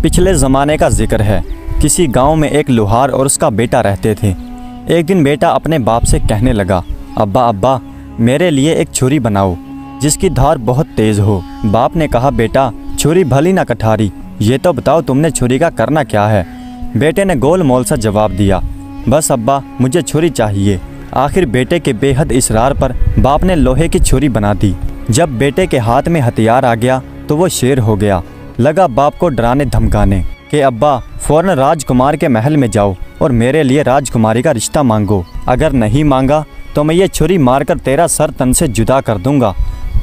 पिछले ज़माने का जिक्र है। किसी गांव में एक लुहार और उसका बेटा रहते थे। एक दिन बेटा अपने बाप से कहने लगा, अब्बा अब्बा मेरे लिए एक छुरी बनाओ जिसकी धार बहुत तेज़ हो। बाप ने कहा, बेटा छुरी भली ना कठारी, ये तो बताओ तुमने छुरी का करना क्या है। बेटे ने गोल मोल सा जवाब दिया, बस अब्बा मुझे छुरी चाहिए। आखिर बेटे के बेहद इसरार पर बाप ने लोहे की छुरी बना दी। जब बेटे के हाथ में हथियार आ गया तो वो शेर हो गया। लगा बाप को डराने धमकाने कि अब्बा फौरन राजकुमार के महल में जाओ और मेरे लिए राजकुमारी का रिश्ता मांगो, अगर नहीं मांगा तो मैं ये छुरी मारकर तेरा सर तन से जुदा कर दूंगा।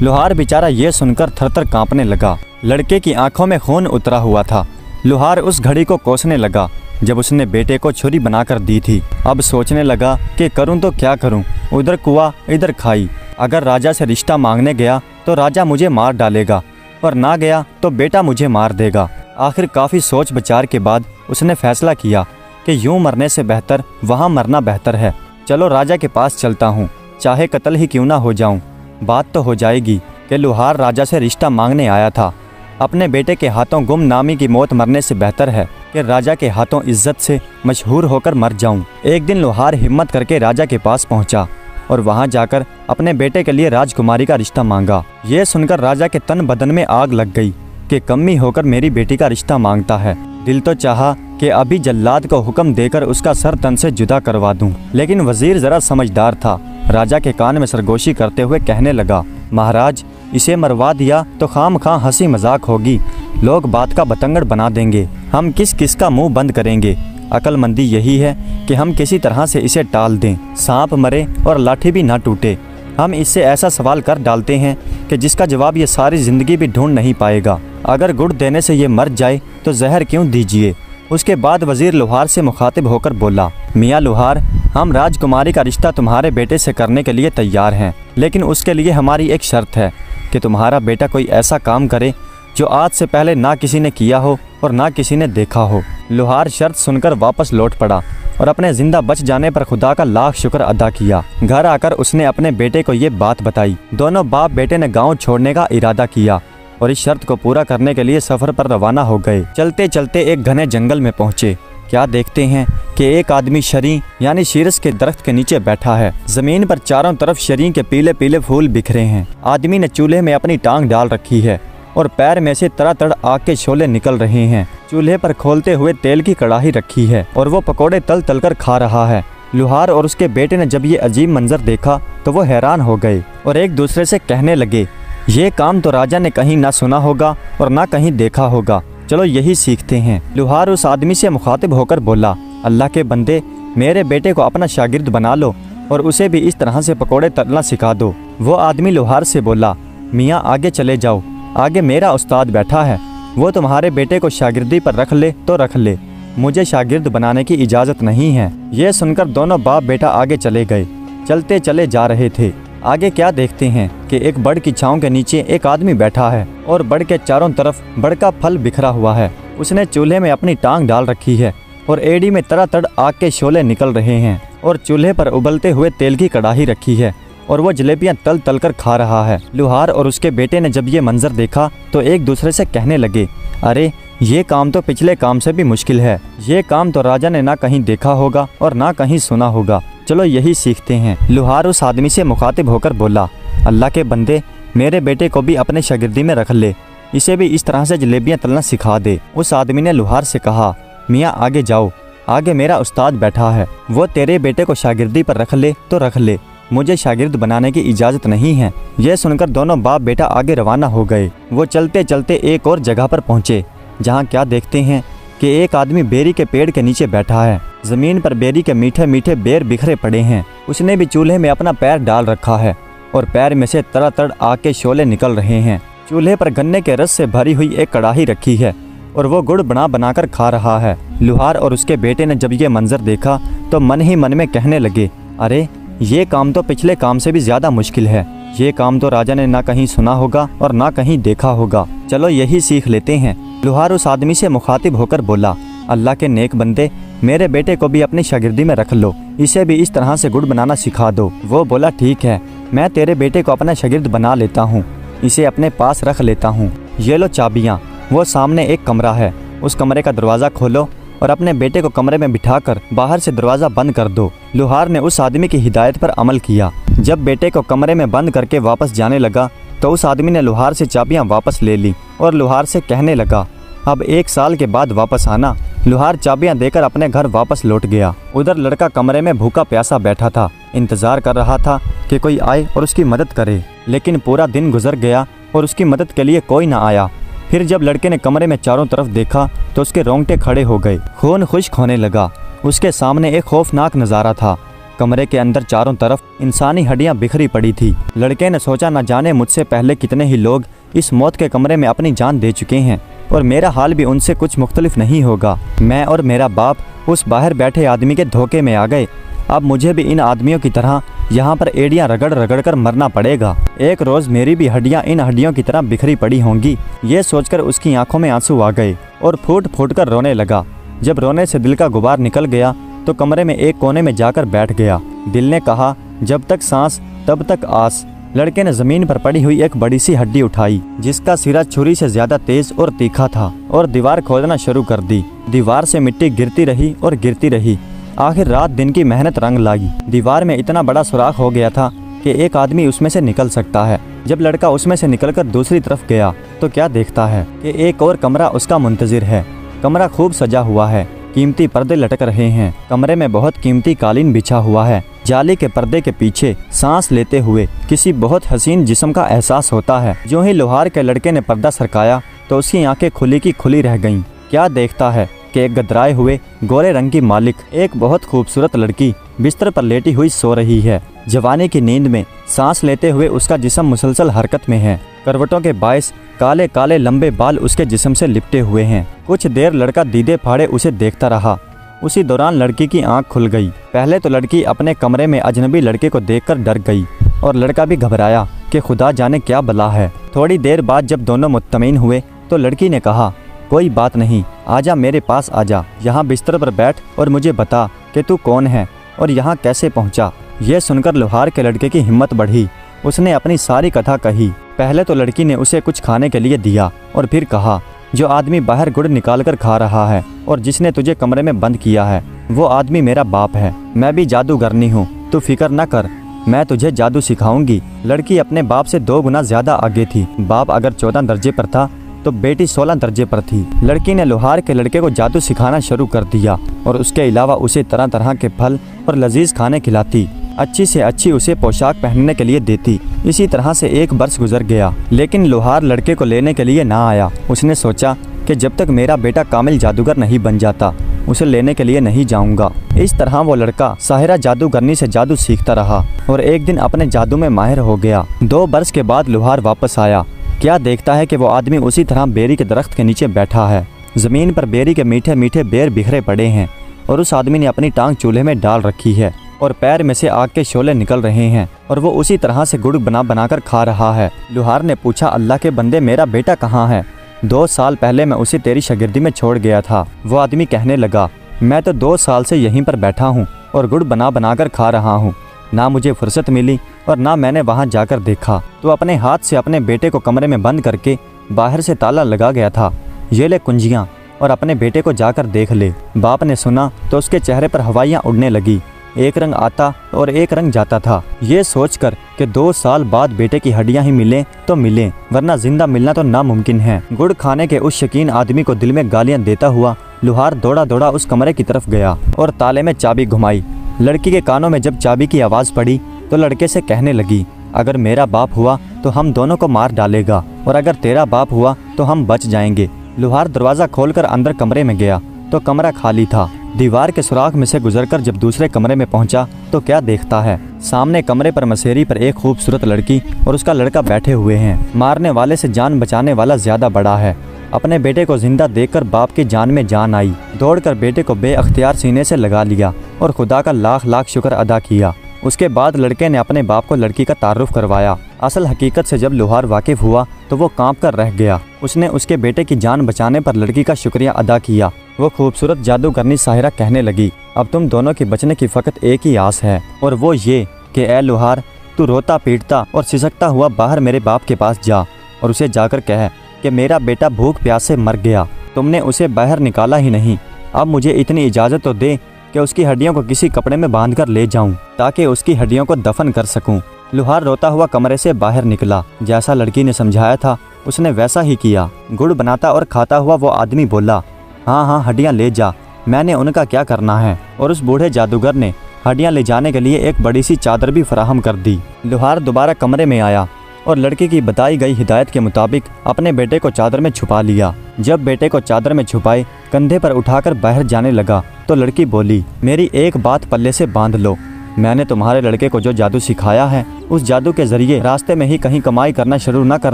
लुहार बेचारा ये सुनकर थरथर कांपने लगा। लड़के की आंखों में खून उतरा हुआ था। लुहार उस घड़ी को कोसने लगा जब उसने बेटे को छुरी बनाकर दी थी। अब सोचने लगा कि करूं तो क्या करूं, उधर कुआं इधर खाई। अगर राजा से रिश्ता मांगने गया तो राजा मुझे मार डालेगा और ना गया तो बेटा मुझे मार देगा। आखिर काफ़ी सोच विचार के बाद उसने फैसला किया कि यूं मरने से बेहतर वहां मरना बेहतर है। चलो राजा के पास चलता हूँ, चाहे कत्ल ही क्यों ना हो जाऊँ। बात तो हो जाएगी कि लुहार राजा से रिश्ता मांगने आया था। अपने बेटे के हाथों गुमनामी की मौत मरने से बेहतर है कि राजा के हाथों इज्जत से मशहूर होकर मर जाऊं। एक दिन लुहार हिम्मत करके राजा के पास पहुंचा और वहां जाकर अपने बेटे के लिए राजकुमारी का रिश्ता मांगा। ये सुनकर राजा के तन बदन में आग लग गई कि कमी होकर मेरी बेटी का रिश्ता मांगता है। दिल तो चाहा कि अभी जल्लाद को हुक्म देकर उसका सर तन से जुदा करवा दूं, लेकिन वजीर जरा समझदार था। राजा के कान में सरगोशी करते हुए कहने लगा, महाराज इसे मरवा दिया तो खाम खां हंसी मजाक होगी, लोग बात का बतंगड़ बना देंगे, हम किस किस का मुंह बंद करेंगे। अक्लमंदी यही है कि हम किसी तरह से इसे टाल दें, सांप मरे और लाठी भी ना टूटे। हम इससे ऐसा सवाल कर डालते हैं कि जिसका जवाब ये सारी ज़िंदगी भी ढूंढ नहीं पाएगा। अगर गुड़ देने से ये मर जाए तो जहर क्यों दीजिए। उसके बाद वजीर लुहार से मुखातिब होकर बोला, मियाँ लुहार, हम राजकुमारी का रिश्ता तुम्हारे बेटे से करने के लिए तैयार हैं, लेकिन उसके लिए हमारी एक शर्त है कि तुम्हारा बेटा कोई ऐसा काम करे जो आज से पहले ना किसी ने किया हो और ना किसी ने देखा हो। लुहार शर्त सुनकर वापस लौट पड़ा और अपने जिंदा बच जाने पर खुदा का लाख शुक्र अदा किया। घर आकर उसने अपने बेटे को ये बात बताई। दोनों बाप बेटे ने गांव छोड़ने का इरादा किया और इस शर्त को पूरा करने के लिए सफर पर रवाना हो गए। चलते चलते एक घने जंगल में पहुंचे। क्या देखते हैं कि एक आदमी शरी यानी शीरस के दरख्त के नीचे बैठा है। जमीन पर चारों तरफ शरी के पीले पीले फूल बिखरे हैं। आदमी ने चूल्हे में अपनी टांग डाल रखी है और पैर में से तड़ातड़ आग के शोले निकल रहे हैं। चूल्हे पर खोलते हुए तेल की कड़ाही रखी है और वो पकोड़े तल तल कर खा रहा है। लुहार और उसके बेटे ने जब ये अजीब मंजर देखा तो वो हैरान हो गए और एक दूसरे से कहने लगे, ये काम तो राजा ने कहीं ना सुना होगा और ना कहीं देखा होगा, चलो यही सीखते हैं। लुहार उस आदमी से मुखातिब होकर बोला, अल्लाह के बंदे, मेरे बेटे को अपना शागिर्द बना लो और उसे भी इस तरह से पकोड़े तलना सिखा दो। वो आदमी लुहार से बोला, मियाँ आगे चले जाओ, आगे मेरा उस्ताद बैठा है, वो तुम्हारे बेटे को शागिर्दी पर रख ले तो रख ले, मुझे शागिर्द बनाने की इजाज़त नहीं है। ये सुनकर दोनों बाप बेटा आगे चले गए। चलते चले जा रहे थे। आगे क्या देखते हैं कि एक बड़ की छांव के नीचे एक आदमी बैठा है और बड़ के चारों तरफ बड़ का फल बिखरा हुआ है। उसने चूल्हे में अपनी टांग डाल रखी है और एड़ी में तड़ातड़ आग के शोले निकल रहे हैं और चूल्हे पर उबलते हुए तेल की कड़ाही रखी है और वो जलेबियां तल तल कर खा रहा है। लुहार और उसके बेटे ने जब ये मंजर देखा तो एक दूसरे से कहने लगे, अरे ये काम तो पिछले काम से भी मुश्किल है, ये काम तो राजा ने ना कहीं देखा होगा और ना कहीं सुना होगा, चलो यही सीखते हैं। लुहार उस आदमी से मुखातिब होकर बोला, अल्लाह के बंदे, मेरे बेटे को भी अपने शागिर्दी में रख ले, इसे भी इस तरह से जलेबियां तलना सिखा दे। उस आदमी ने लुहार से कहा, मियाँ आगे जाओ, आगे मेरा उस्ताद बैठा है, वो तेरे बेटे को शागिर्दी पर रख ले तो रख ले, मुझे शागिर्द बनाने की इजाज़त नहीं है। यह सुनकर दोनों बाप बेटा आगे रवाना हो गए। वो चलते चलते एक और जगह पर पहुँचे जहाँ क्या देखते हैं कि एक आदमी बेरी के पेड़ के नीचे बैठा है। ज़मीन पर बेरी के मीठे मीठे बेर बिखरे पड़े हैं। उसने भी चूल्हे में अपना पैर डाल रखा है और पैर में से तड़ातड़ आग के शोले निकल रहे हैं। चूल्हे पर गन्ने के रस से भरी हुई एक कड़ाही रखी है और वो गुड़ बनाकर खा रहा है। लुहार और उसके बेटे ने जब ये मंजर देखा तो मन ही मन में कहने लगे, अरे ये काम तो पिछले काम से भी ज़्यादा मुश्किल है, ये काम तो राजा ने ना कहीं सुना होगा और ना कहीं देखा होगा, चलो यही सीख लेते हैं। लुहार उस आदमी से मुखातिब होकर बोला, अल्लाह के नेक बंदे, मेरे बेटे को भी अपनी शागिर्दी में रख लो, इसे भी इस तरह से गुड़ बनाना सिखा दो। वो बोला, ठीक है, मैं तेरे बेटे को अपना शागिर्द बना लेता हूँ, इसे अपने पास रख लेता हूँ। ये लो चाबियाँ। वो सामने एक कमरा है, उस कमरे का दरवाज़ा खोलो और अपने बेटे को कमरे में बिठाकर बाहर से दरवाज़ा बंद कर दो। लुहार ने उस आदमी की हिदायत पर अमल किया। जब बेटे को कमरे में बंद करके वापस जाने लगा तो उस आदमी ने लुहार से चाबियां वापस ले ली और लुहार से कहने लगा, अब 1 साल के बाद वापस आना। लुहार चाबियां देकर अपने घर वापस लौट गया। उधर लड़का कमरे में भूखा प्यासा बैठा था, इंतजार कर रहा था कि कोई आए और उसकी मदद करे, लेकिन पूरा दिन गुजर गया और उसकी मदद के लिए कोई ना आया। फिर जब लड़के ने कमरे में चारों तरफ देखा तो उसके रोंगटे खड़े हो गए, खून खुश्क होने लगा। उसके सामने एक खौफनाक नज़ारा था। कमरे के अंदर चारों तरफ इंसानी हड्डियां बिखरी पड़ी थी। लड़के ने सोचा, न जाने मुझसे पहले कितने ही लोग इस मौत के कमरे में अपनी जान दे चुके हैं और मेरा हाल भी उनसे कुछ मुख्तलिफ नहीं होगा। मैं और मेरा बाप उस बाहर बैठे आदमी के धोखे में आ गए। अब मुझे भी इन आदमियों की तरह यहाँ पर एड़ियाँ रगड़ रगड़ कर मरना पड़ेगा। एक रोज़ मेरी भी हड्डियाँ इन हड्डियों की तरह बिखरी पड़ी होंगी। ये सोचकर उसकी आंखों में आंसू आ गए और फूट फूट कर रोने लगा। जब रोने से दिल का गुबार निकल गया तो कमरे में एक कोने में जाकर बैठ गया। दिल ने कहा, जब तक सांस तब तक आस। लड़के ने जमीन पर पड़ी हुई एक बड़ी सी हड्डी उठाई जिसका सिरा छुरी से ज्यादा तेज और तीखा था और दीवार खोदना शुरू कर दी। दीवार से मिट्टी गिरती रही और गिरती रही। आखिर रात दिन की मेहनत रंग लाई। दीवार में इतना बड़ा सुराख हो गया था कि एक आदमी उसमें से निकल सकता है। जब लड़का उसमें से निकलकर दूसरी तरफ गया तो क्या देखता है कि एक और कमरा उसका मुंतजिर है। कमरा खूब सजा हुआ है, कीमती पर्दे लटक रहे हैं। कमरे में बहुत कीमती कालीन बिछा हुआ है। जाली के पर्दे के पीछे सांस लेते हुए किसी बहुत हसीन जिस्म का एहसास होता है। जो ही लोहार के लड़के ने पर्दा सरकाया तो उसकी आंखें खुली की खुली रह गईं। क्या देखता है कि एक गदराए हुए गोरे रंग की मालिक एक बहुत खूबसूरत लड़की बिस्तर पर लेटी हुई सो रही है। जवानी की नींद में सांस लेते हुए उसका जिस्म मुसलसल हरकत में है। करवटों के बायस काले काले लंबे बाल उसके जिस्म से लिपटे हुए हैं। कुछ देर लड़का दीदे फाड़े उसे देखता रहा। उसी दौरान लड़की की आंख खुल गई। पहले तो लड़की अपने कमरे में अजनबी लड़के को देखकर डर गई और लड़का भी घबराया कि खुदा जाने क्या बला है। थोड़ी देर बाद जब दोनों मुत्तमीन हुए तो लड़की ने कहा, कोई बात नहीं, आजा मेरे पास आजा, यहाँ बिस्तर पर बैठ और मुझे बता कि तू कौन है और यहाँ कैसे पहुँचा। यह सुनकर लोहार के लड़के की हिम्मत बढ़ी। उसने अपनी सारी कथा कही। पहले तो लड़की ने उसे कुछ खाने के लिए दिया और फिर कहा, जो आदमी बाहर गुड़ निकाल कर खा रहा है और जिसने तुझे कमरे में बंद किया है वो आदमी मेरा बाप है। मैं भी जादूगरनी हूँ, तू फिक्र न कर, मैं तुझे जादू सिखाऊंगी। लड़की अपने बाप से 2 गुना ज्यादा आगे थी। बाप अगर 14 दर्जे पर था तो बेटी 16 दर्जे पर थी। लड़की ने लोहार के लड़के को जादू सिखाना शुरू कर दिया और उसके अलावा उसे तरह तरह के फल और लजीज खाने खिलाती। अच्छी से अच्छी उसे पोशाक पहनने के लिए देती। इसी तरह से 1 बरस गुजर गया, लेकिन लोहार लड़के को लेने के लिए ना आया। उसने सोचा कि जब तक मेरा बेटा कामिल जादूगर नहीं बन जाता उसे लेने के लिए नहीं जाऊंगा। इस तरह वो लड़का साहिरा जादूगरनी से जादू सीखता रहा और एक दिन अपने जादू में माहिर हो गया। 2 बरस के बाद लोहार वापस आया। क्या देखता है कि वो आदमी उसी तरह बेरी के दरख्त के नीचे बैठा है। जमीन पर बेरी के मीठे मीठे बेर बिखरे पड़े हैं और उस आदमी ने अपनी टांग चूल्हे में डाल रखी है और पैर में से आग के शोले निकल रहे हैं और वो उसी तरह से गुड़ बनाकर खा रहा है। लोहार ने पूछा, अल्लाह के बंदे, मेरा बेटा कहाँ है? 2 साल पहले मैं उसे तेरी शागिर्दी में छोड़ गया था। वो आदमी कहने लगा, मैं तो 2 साल से यहीं पर बैठा हूँ और गुड़ बनाकर खा रहा हूँ। ना मुझे फुर्सत मिली और ना मैंने वहाँ जाकर देखा। तो अपने हाथ से अपने बेटे को कमरे में बंद करके बाहर से ताला लगा गया था। ये ले कुंजियाँ और अपने बेटे को जाकर देख ले। बाप ने सुना तो उसके चेहरे पर हवाइयाँ उड़ने लगी। एक रंग आता और एक रंग जाता था। ये सोचकर कि 2 साल बाद बेटे की हड्डियां ही मिलें तो मिलें, वरना जिंदा मिलना तो नामुमकिन है। गुड़ खाने के उस शकीन आदमी को दिल में गालियां देता हुआ लोहार दौड़ा दौड़ा उस कमरे की तरफ गया और ताले में चाबी घुमाई। लड़की के कानों में जब चाबी की आवाज़ पड़ी तो लड़के से कहने लगी, अगर मेरा बाप हुआ तो हम दोनों को मार डालेगा और अगर तेरा बाप हुआ तो हम बच जाएंगे। लोहार दरवाज़ा खोलकर अंदर कमरे में गया तो कमरा खाली था। दीवार के सुराख में से गुजरकर जब दूसरे कमरे में पहुंचा तो क्या देखता है, सामने कमरे पर मसेरी पर एक खूबसूरत लड़की और उसका लड़का बैठे हुए हैं। मारने वाले से जान बचाने वाला ज्यादा बड़ा है। अपने बेटे को जिंदा देखकर बाप की जान में जान आई। दौड़कर बेटे को बेअख्तियार सीने से लगा लिया और खुदा का लाख लाख शुक्र अदा किया। उसके बाद लड़के ने अपने बाप को लड़की का तारुफ करवाया। असल हकीकत से जब लोहार वाकिफ हुआ तो वो कांप कर रह गया। उसने उसके बेटे की जान बचाने पर लड़की का शुक्रिया अदा किया। वो खूबसूरत जादूगरनी साहिरा कहने लगी, अब तुम दोनों के बचने की फ़कत एक ही आस है और वो ये कि ए लोहार, तू रोता पीटता और सिसकता हुआ बाहर मेरे बाप के पास जा और उसे जाकर कह कि मेरा बेटा भूख प्यास से मर गया। तुमने उसे बाहर निकाला ही नहीं। अब मुझे इतनी इजाज़त तो दे कि उसकी हड्डियों को किसी कपड़े में बांध कर ले जाऊं, ताकि उसकी हड्डियों को दफन कर सकूं। लुहार रोता हुआ कमरे से बाहर निकला। जैसा लड़की ने समझाया था उसने वैसा ही किया। गुड़ बनाता और खाता हुआ वो आदमी बोला, हाँ हाँ हड्डियाँ ले जा, मैंने उनका क्या करना है। और उस बूढ़े जादूगर ने हड्डियाँ ले जाने के लिए एक बड़ी सी चादर भी फराहम कर दी। लुहार दोबारा कमरे में आया और लड़की की बताई गई हिदायत के मुताबिक अपने बेटे को चादर में छुपा लिया। जब बेटे को चादर में छुपाए कंधे पर उठाकर बाहर जाने लगा तो लड़की बोली, मेरी एक बात पल्ले से बांध लो, मैंने तुम्हारे लड़के को जो जादू सिखाया है उस जादू के जरिए रास्ते में ही कहीं कमाई करना शुरू न कर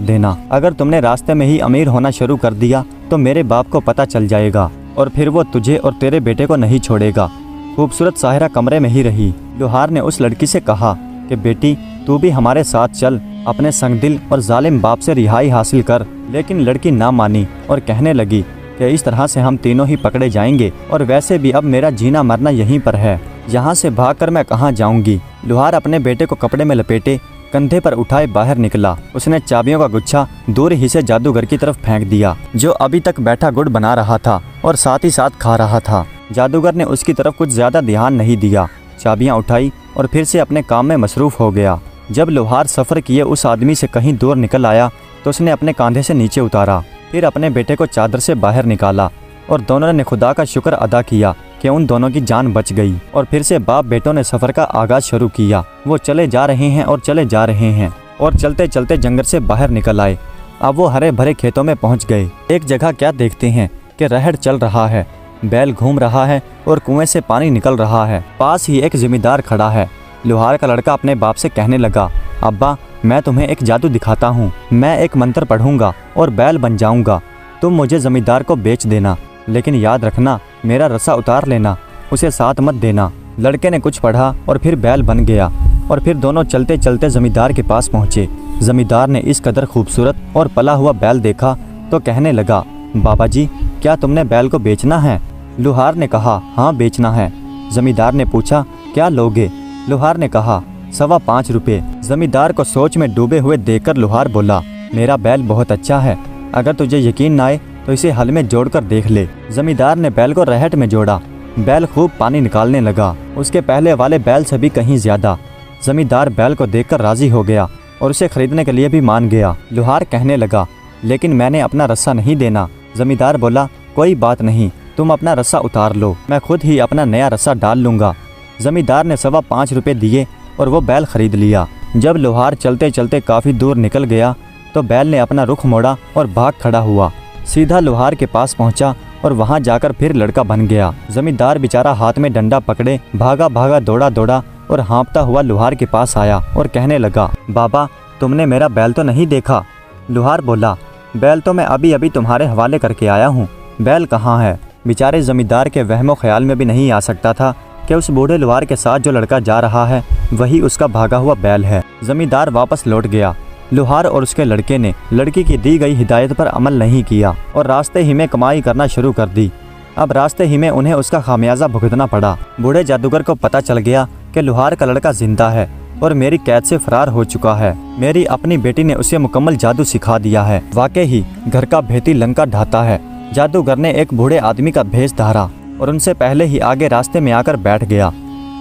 देना। अगर तुमने रास्ते में ही अमीर होना शुरू कर दिया तो मेरे बाप को पता चल जाएगा और फिर वो तुझे और तेरे बेटे को नहीं छोड़ेगा। खूबसूरत साहिरा कमरे में ही रही। लुहार ने उस लड़की से कहा कि बेटी तू भी हमारे साथ चल, अपने संगदिल और जालिम बाप से रिहाई हासिल कर। लेकिन लड़की ना मानी और कहने लगी कि इस तरह से हम तीनों ही पकड़े जाएंगे और वैसे भी अब मेरा जीना मरना यहीं पर है, यहाँ से भागकर मैं कहाँ जाऊंगी। लुहार अपने बेटे को कपड़े में लपेटे कंधे पर उठाए बाहर निकला। उसने चाबियों का गुच्छा दूर ही से जादूगर की तरफ फेंक दिया, जो अभी तक बैठा गुड़ बना रहा था और साथ ही साथ खा रहा था। जादूगर ने उसकी तरफ कुछ ज्यादा ध्यान नहीं दिया, चाबियां उठाई और फिर से अपने काम में मसरूफ हो गया। जब लुहार सफ़र किए उस आदमी से कहीं दूर निकल आया तो उसने अपने कंधे से नीचे उतारा, फिर अपने बेटे को चादर से बाहर निकाला और दोनों ने खुदा का शुक्र अदा किया कि उन दोनों की जान बच गई। और फिर से बाप बेटों ने सफ़र का आगाज शुरू किया। वो चले जा रहे हैं और चले जा रहे हैं और चलते चलते जंगल से बाहर निकल आए। अब वो हरे भरे खेतों में पहुंच गए। एक जगह क्या देखते हैं कि रहड़ चल रहा है, बैल घूम रहा है और कुएं से पानी निकल रहा है। पास ही एक जमींदार खड़ा है। लुहार का लड़का अपने बाप से कहने लगा, अब्बा मैं तुम्हें एक जादू दिखाता हूँ, मैं एक मंत्र पढ़ूंगा और बैल बन जाऊंगा, तुम मुझे जमींदार को बेच देना, लेकिन याद रखना मेरा रस्सा उतार लेना, उसे साथ मत देना। लड़के ने कुछ पढ़ा और फिर बैल बन गया और फिर दोनों चलते चलते जमींदार के पास पहुँचे। जमींदार ने इस कदर खूबसूरत और पला हुआ बैल देखा तो कहने लगा, बाबा जी क्या तुमने बैल को बेचना है? लुहार ने कहा, हाँ बेचना है। जमींदार ने पूछा, क्या लोगे? लुहार ने कहा, 5.25 रुपये। जमींदार को सोच में डूबे हुए देखकर लुहार बोला, मेरा बैल बहुत अच्छा है, अगर तुझे यकीन न आए तो इसे हल में जोड़कर देख ले। जमींदार ने बैल को रहट में जोड़ा। बैल खूब पानी निकालने लगा, उसके पहले वाले बैल से भी कहीं ज्यादा। जमींदार बैल को देखकर राजी हो गया और उसे खरीदने के लिए भी मान गया। लुहार कहने लगा, लेकिन मैंने अपना रस्सा नहीं देना। जमींदार बोला, कोई बात नहीं, तुम अपना रस्सा उतार लो, मैं खुद ही अपना नया रस्सा डाल लूँगा। जमींदार ने 5.25 रुपये दिए और वो बैल खरीद लिया। जब लुहार चलते चलते काफ़ी दूर निकल गया तो बैल ने अपना रुख मोड़ा और भाग खड़ा हुआ, सीधा लुहार के पास पहुंचा और वहां जाकर फिर लड़का बन गया। जमींदार बेचारा हाथ में डंडा पकड़े भागा भागा दौड़ा दौड़ा और हाँफता हुआ लुहार के पास आया और कहने लगा, बाबा तुमने मेरा बैल तो नहीं देखा? लुहार बोला, बैल तो मैं अभी अभी तुम्हारे हवाले करके आया हूँ, बैल कहाँ है? बेचारे जमींदार के वहमो ख्याल में भी नहीं आ सकता था कि उस बूढ़े लुहार के साथ जो लड़का जा रहा है वही उसका भागा हुआ बैल है। जमींदार वापस लौट गया। लुहार और उसके लड़के ने लड़की की दी गई हिदायत पर अमल नहीं किया और रास्ते ही में कमाई करना शुरू कर दी। अब रास्ते ही में उन्हें उसका खामियाजा भुगतना पड़ा। बूढ़े जादूगर को पता चल गया कि लुहार का लड़का जिंदा है और मेरी कैद से फरार हो चुका है। मेरी अपनी बेटी ने उसे मुकम्मल जादू सिखा दिया है। वाकई ही घर का भेदी लंका ढाता है। जादूगर ने एक बूढ़े आदमी का भेष धारा और उनसे पहले ही आगे रास्ते में आकर बैठ गया।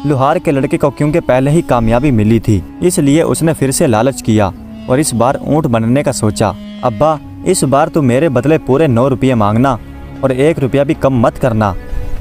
लुहार के लड़के को क्योंकि पहले ही कामयाबी मिली थी, इसलिए उसने फिर से लालच किया और इस बार ऊँट बनने का सोचा। अब्बा इस बार तू मेरे बदले पूरे 9 रुपये मांगना और 1 रुपया भी कम मत करना,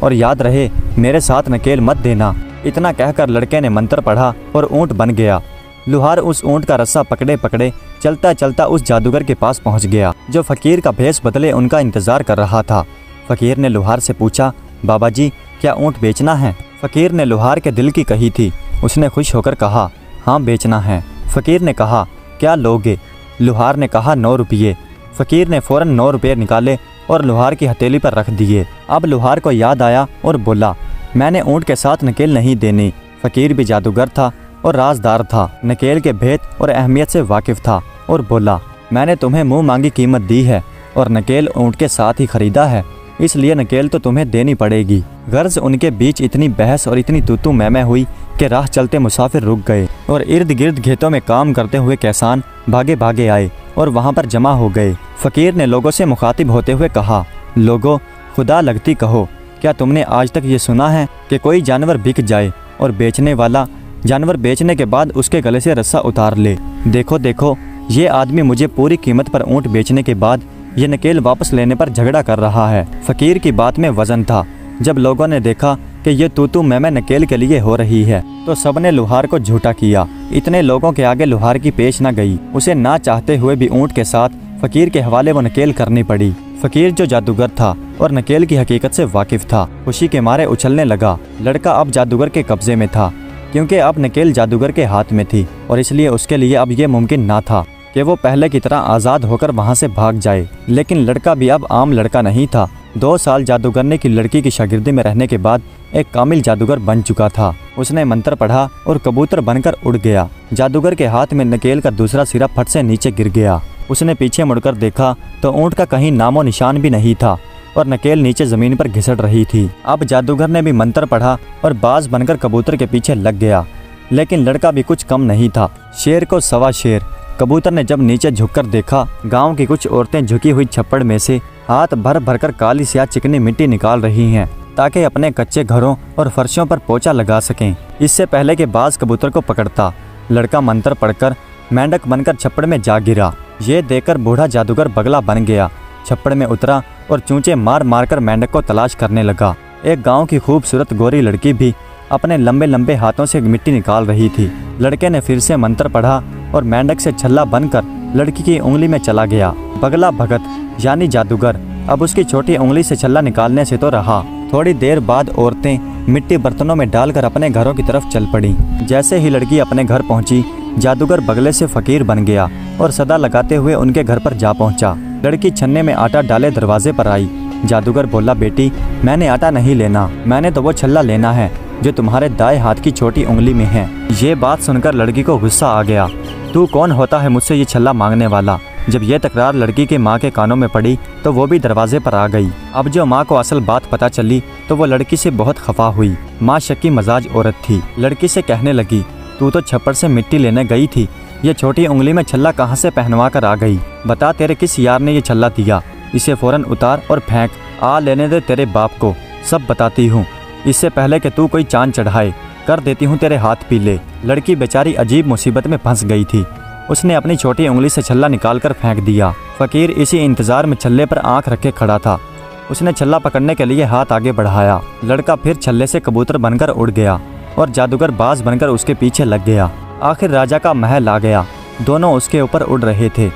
और याद रहे मेरे साथ नकेल मत देना। इतना कहकर लड़के ने मंत्र पढ़ा और ऊँट बन गया। लुहार उस ऊँट का रस्सा पकड़े पकड़े चलता चलता उस जादूगर के पास पहुँच गया, जो फकीर का भेष बदले उनका इंतजार कर रहा था। फकीर ने लुहार से पूछा, बाबा जी क्या ऊँट बेचना है? फकीर ने लुहार के दिल की कही थी। उसने खुश होकर कहा, हाँ बेचना है। फकीर ने कहा, क्या लोगे? लुहार ने कहा, 9 रुपये। फकीर ने फ़ौरन 9 रुपये निकाले और लुहार की हथेली पर रख दिए। अब लुहार को याद आया और बोला, मैंने ऊँट के साथ नकेल नहीं देनी। फकीर भी जादूगर था और राजदार था, नकेल के भेद और अहमियत से वाकिफ था और बोला, मैंने तुम्हें मुँह मांगी कीमत दी है और नकेल ऊँट के साथ ही खरीदा है, इसलिए नकेल तो तुम्हें देनी पड़ेगी। गर्ज उनके बीच इतनी बहस और इतनी तूतू मैमे हुई कि राह चलते मुसाफिर रुक गए और इर्द गिर्द खेतों में काम करते हुए किसान भागे भागे आए और वहां पर जमा हो गए। फकीर ने लोगों से मुखातिब होते हुए कहा, लोगों, खुदा लगती कहो, क्या तुमने आज तक ये सुना है कि कोई जानवर बिक जाए और बेचने वाला जानवर बेचने के बाद उसके गले से रस्सा उतार ले? देखो देखो, ये आदमी मुझे पूरी कीमत पर ऊँट बेचने के बाद ये नकेल वापस लेने पर झगड़ा कर रहा है। फकीर की बात में वजन था। जब लोगों ने देखा कि ये तू मैं नकेल के लिए हो रही है तो सबने लुहार को झूठा किया। इतने लोगों के आगे लुहार की पेश न गई। उसे ना चाहते हुए भी ऊँट के साथ फकीर के हवाले वो नकेल करनी पड़ी। फकीर जो जादूगर था और नकेल की हकीकत से वाकिफ था, खुशी के मारे उछलने लगा। लड़का अब जादूगर के कब्जे में था, क्योंकि अब नकेल जादूगर के हाथ में थी और इसलिए उसके लिए अब ये मुमकिन ना था कि वो पहले की तरह आज़ाद होकर वहाँ से भाग जाए। लेकिन लड़का भी अब आम लड़का नहीं था। 2 साल जादूगरने की लड़की की शागिर्दी में रहने के बाद एक कामिल जादूगर बन चुका था। उसने मंत्र पढ़ा और कबूतर बनकर उड़ गया। जादूगर के हाथ में नकेल का दूसरा सिरा फट से नीचे गिर गया। उसने पीछे मुड़कर देखा तो ऊँट का कहीं नामो निशान भी नहीं था और नकेल नीचे जमीन पर घिसट रही थी। अब जादूगर ने भी मंत्र पढ़ा और बाज बनकर कबूतर के पीछे लग गया। लेकिन लड़का भी कुछ कम नहीं था। शेर को सवा शेर। कबूतर ने जब नीचे झुककर देखा, गांव की कुछ औरतें झुकी हुई छप्पड़ में से हाथ भर भरकर काली स्याह चिकनी मिट्टी निकाल रही हैं ताकि अपने कच्चे घरों और फर्शों पर पोछा लगा सकें। इससे पहले कि बाज कबूतर को पकड़ता, लड़का मंत्र पढ़कर मेंढक बनकर छप्पड़ में जा गिरा। ये देखकर बूढ़ा जादूगर बगला बन गया, छप्पड़ में उतरा और चूंचे मार मार कर मेंढक को तलाश करने लगा। एक गांव की खूबसूरत गोरी लड़की भी अपने लंबे लंबे हाथों से मिट्टी निकाल रही थी। लड़के ने फिर से मंत्र पढ़ा और मेंढक से छल्ला बनकर लड़की की उंगली में चला गया। बगला भगत यानी जादूगर अब उसकी छोटी उंगली से छल्ला निकालने से तो रहा। थोड़ी देर बाद औरतें मिट्टी बर्तनों में डालकर अपने घरों की तरफ चल पड़ी। जैसे ही लड़की अपने घर पहुंची, जादूगर बगले से फकीर बन गया और सदा लगाते हुए उनके घर पर जा पहुंचा। लड़की छन्ने में आटा डाले दरवाजे पर आई। जादूगर बोला, बेटी, मैंने आटा नहीं लेना, मैंने तो वो छल्ला लेना है जो तुम्हारे दाएं हाथ की छोटी उंगली में है। ये बात सुनकर लड़की को गुस्सा आ गया। तू कौन होता है मुझसे ये छल्ला मांगने वाला? जब यह तकरार लड़की के माँ के कानों में पड़ी तो वो भी दरवाजे पर आ गई। अब जो माँ को असल बात पता चली तो वो लड़की से बहुत खफा हुई। माँ शक्की मजाज औरत थी। लड़की से कहने लगी, तू तो छप्पड़ से मिट्टी लेने गई थी, ये छोटी उंगली में छल्ला कहाँ से पहनवा कर आ गई? बता, तेरे किस यार ने ये छल्ला दिया? इसे फौरन उतार और फेंक। आ लेने दे तेरे बाप को, सब बताती हूँ। इससे पहले कि तू कोई चांद चढ़ाए, कर देती हूँ तेरे हाथ पीले। लड़की बेचारी अजीब मुसीबत में फंस गई थी। उसने अपनी छोटी उंगली से छल्ला निकालकर फेंक दिया। फकीर इसी इंतजार में छल्ले पर आंख रखे खड़ा था। उसने छल्ला पकड़ने के लिए हाथ आगे बढ़ाया। लड़का फिर छल्ले से कबूतर बनकर उड़ गया और जादूगर बाज बनकर उसके पीछे लग गया। आखिर राजा का महल आ गया। दोनों उसके ऊपर उड़ रहे थे।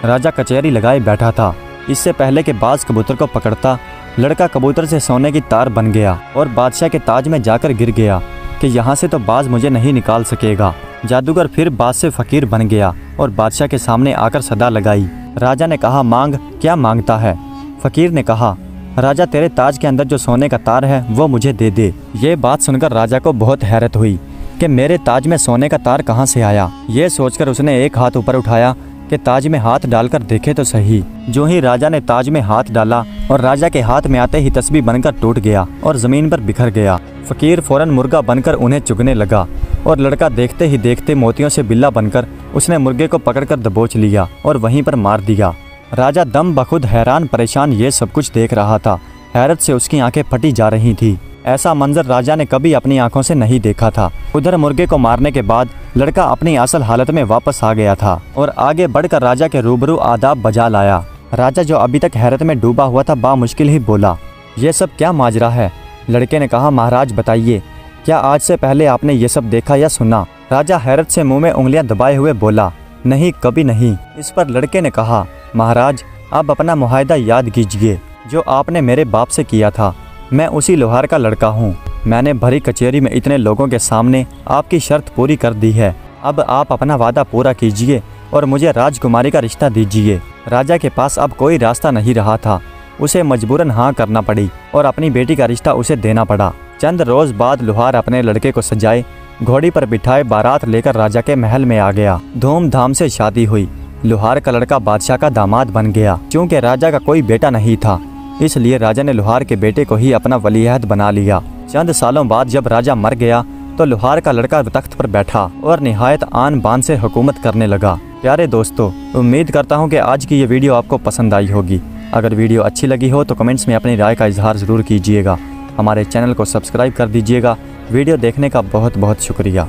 राजा कचहरी लगाए बैठा था। इससे पहले कि बाज कबूतर को पकड़ता, लड़का कबूतर से सोने की तार बन गया और बादशाह के ताज में जाकर गिर गया कि यहाँ से तो बाज मुझे नहीं निकाल सकेगा। जादूगर फिर बाज से फकीर बन गया और बादशाह के सामने आकर सदा लगाई। राजा ने कहा, मांग, क्या मांगता है? फकीर ने कहा, राजा, तेरे ताज के अंदर जो सोने का तार है वो मुझे दे दे। ये बात सुनकर राजा को बहुत हैरत हुई कि मेरे ताज में सोने का तार कहाँ से आया। ये सोचकर उसने एक हाथ ऊपर उठाया कि ताज में हाथ डालकर देखे तो सही। जो ही राजा ने ताज में हाथ डाला और राजा के हाथ में आते ही तस्बीह बनकर टूट गया और जमीन पर बिखर गया। फकीर फौरन मुर्गा बनकर उन्हें चुगने लगा और लड़का देखते ही देखते मोतियों से बिल्ला बनकर उसने मुर्गे को पकड़कर दबोच लिया और वहीं पर मार दिया। राजा दम बखुद हैरान परेशान ये सब कुछ देख रहा था। हैरत से उसकी आंखें फटी जा रही थी। ऐसा मंजर राजा ने कभी अपनी आंखों से नहीं देखा था। उधर मुर्गे को मारने के बाद लड़का अपनी असल हालत में वापस आ गया था और आगे बढ़कर राजा के रूबरू आदाब बजा लाया। राजा, जो अभी तक हैरत में डूबा हुआ था, बामुश्किल ही बोला, ये सब क्या माजरा है? लड़के ने कहा, महाराज बताइए, क्या आज से पहले आपने ये सब देखा या सुना? राजा हैरत से मुंह में उंगलियां दबाए हुए बोला, नहीं, कभी नहीं। इस पर लड़के ने कहा, महाराज, आप अपना मुआहदा याद कीजिए जो आपने मेरे बाप से किया था। मैं उसी लोहार का लड़का हूँ। मैंने भरी कचहरी में इतने लोगों के सामने आपकी शर्त पूरी कर दी है। अब आप अपना वादा पूरा कीजिए और मुझे राजकुमारी का रिश्ता दीजिए। राजा के पास अब कोई रास्ता नहीं रहा था। उसे मजबूरन हाँ करना पड़ी और अपनी बेटी का रिश्ता उसे देना पड़ा। चंद रोज बाद लोहार अपने लड़के को सजाए घोड़ी पर बिठाए बारात लेकर राजा के महल में आ गया। धूमधाम से शादी हुई। लोहार का लड़का बादशाह का दामाद बन गया। क्योंकि राजा का कोई बेटा नहीं था, इसलिए राजा ने लोहार के बेटे को ही अपना वलीअहद बना लिया। चंद सालों बाद जब राजा मर गया तो लोहार का लड़का तख्त पर बैठा और निहायत आन बान से हुकूमत करने लगा। प्यारे दोस्तों, उम्मीद करता हूँ कि आज की ये वीडियो आपको पसंद आई होगी। अगर वीडियो अच्छी लगी हो तो कमेंट्स में अपनी राय का इजहार ज़रूर कीजिएगा। हमारे चैनल को सब्सक्राइब कर दीजिएगा। वीडियो देखने का बहुत बहुत शुक्रिया।